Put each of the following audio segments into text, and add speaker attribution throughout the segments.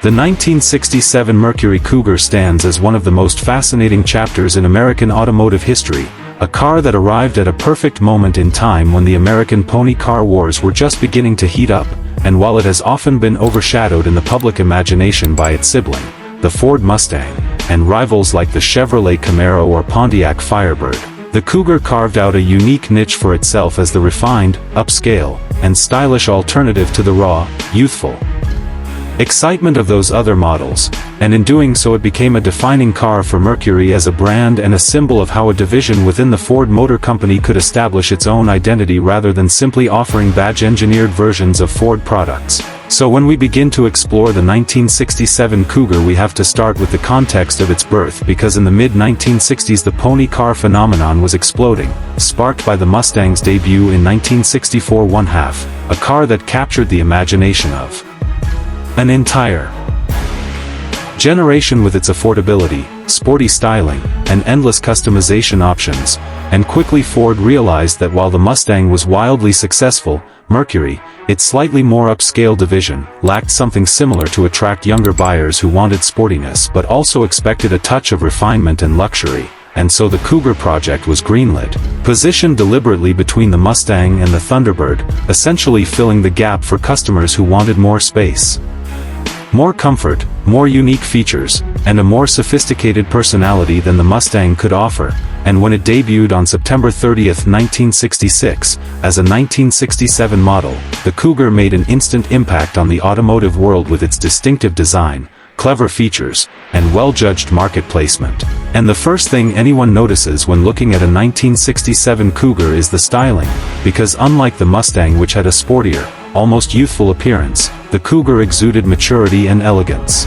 Speaker 1: The 1967 Mercury Cougar stands as one of the most fascinating chapters in American automotive history, a car that arrived at a perfect moment in time when the American pony car wars were just beginning to heat up, and while it has often been overshadowed in the public imagination by its sibling, the Ford Mustang, and rivals like the Chevrolet Camaro or Pontiac Firebird, the Cougar carved out a unique niche for itself as the refined, upscale, and stylish alternative to the raw, youthful excitement of those other models, and in doing so it became a defining car for Mercury as a brand and a symbol of how a division within the Ford Motor Company could establish its own identity rather than simply offering badge-engineered versions of Ford products. So when we begin to explore the 1967 Cougar, we have to start with the context of its birth, because in the mid-1960s the pony car phenomenon was exploding, sparked by the Mustang's debut in 1964 1/2, a car that captured the imagination of an entire generation with its affordability, sporty styling, and endless customization options. And quickly Ford realized that while the Mustang was wildly successful, Mercury, its slightly more upscale division, lacked something similar to attract younger buyers who wanted sportiness but also expected a touch of refinement and luxury. And so the Cougar project was greenlit, positioned deliberately between the Mustang and the Thunderbird, essentially filling the gap for customers who wanted more space, more comfort, more unique features, and a more sophisticated personality than the Mustang could offer. And when it debuted on September 30, 1966, as a 1967 model, the Cougar made an instant impact on the automotive world with its distinctive design, clever features, and well-judged market placement. And the first thing anyone notices when looking at a 1967 Cougar is the styling, because unlike the Mustang, which had a sportier, almost youthful appearance, the Cougar exuded maturity and elegance.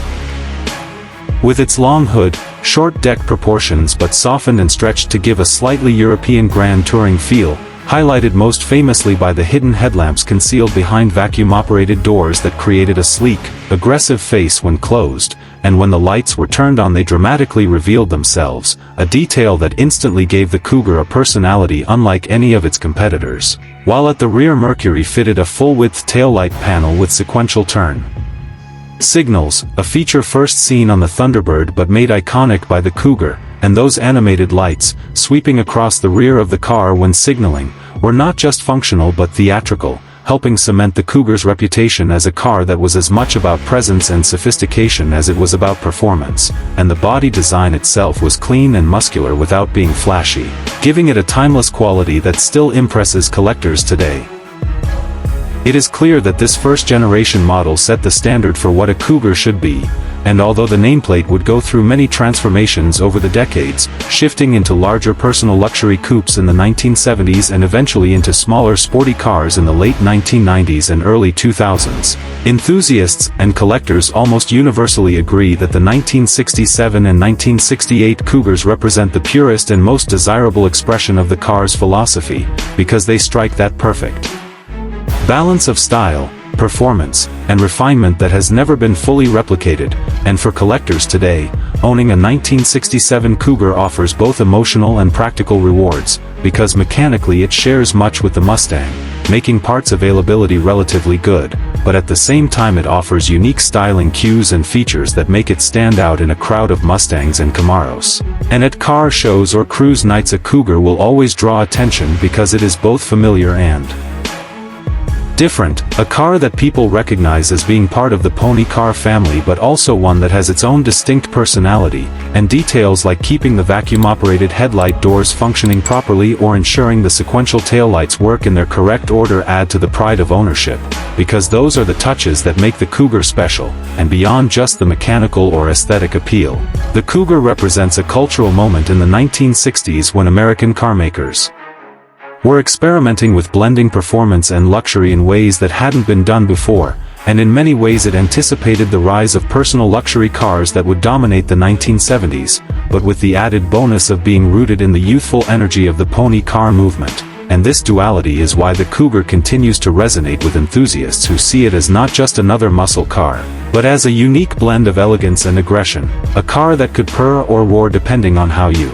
Speaker 1: With its long hood, short deck proportions but softened and stretched to give a slightly European Grand Touring feel, highlighted most famously by the hidden headlamps concealed behind vacuum-operated doors that created a sleek, aggressive face when closed, and when the lights were turned on they dramatically revealed themselves, a detail that instantly gave the Cougar a personality unlike any of its competitors. While at the rear, Mercury fitted a full-width taillight panel with sequential turn signals, a feature first seen on the Thunderbird but made iconic by the Cougar, and those animated lights, sweeping across the rear of the car when signaling, were not just functional but theatrical, helping cement the Cougar's reputation as a car that was as much about presence and sophistication as it was about performance. And the body design itself was clean and muscular without being flashy, giving it a timeless quality that still impresses collectors today. It is clear that this first-generation model set the standard for what a Cougar should be, and although the nameplate would go through many transformations over the decades, shifting into larger personal luxury coupes in the 1970s and eventually into smaller sporty cars in the late 1990s and early 2000s, enthusiasts and collectors almost universally agree that the 1967 and 1968 Cougars represent the purest and most desirable expression of the car's philosophy, because they strike that perfect balance of style, performance, and refinement that has never been fully replicated. And for collectors today, owning a 1967 Cougar offers both emotional and practical rewards, because mechanically it shares much with the Mustang, making parts availability relatively good, but at the same time it offers unique styling cues and features that make it stand out in a crowd of Mustangs and Camaros. And at car shows or cruise nights, a Cougar will always draw attention because it is both familiar and different, a car that people recognize as being part of the pony car family, but also one that has its own distinct personality, and details like keeping the vacuum-operated headlight doors functioning properly or ensuring the sequential taillights work in their correct order add to the pride of ownership, because those are the touches that make the Cougar special, and beyond just the mechanical or aesthetic appeal. The Cougar represents a cultural moment in the 1960s when American carmakers were experimenting with blending performance and luxury in ways that hadn't been done before, and in many ways it anticipated the rise of personal luxury cars that would dominate the 1970s, but with the added bonus of being rooted in the youthful energy of the pony car movement. And this duality is why the Cougar continues to resonate with enthusiasts who see it as not just another muscle car, but as a unique blend of elegance and aggression, a car that could purr or roar depending on how you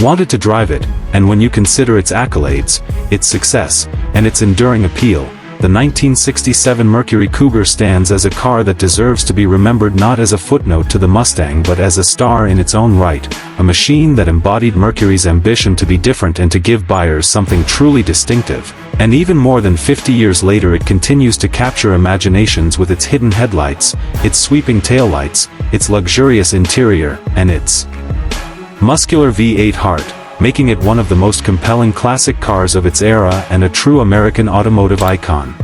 Speaker 1: wanted to drive it. And when you consider its accolades, its success, and its enduring appeal, the 1967 Mercury Cougar stands as a car that deserves to be remembered not as a footnote to the Mustang but as a star in its own right, a machine that embodied Mercury's ambition to be different and to give buyers something truly distinctive. And even more than 50 years later it continues to capture imaginations with its hidden headlights, its sweeping taillights, its luxurious interior, and its muscular V8 heart, making it one of the most compelling classic cars of its era and a true American automotive icon.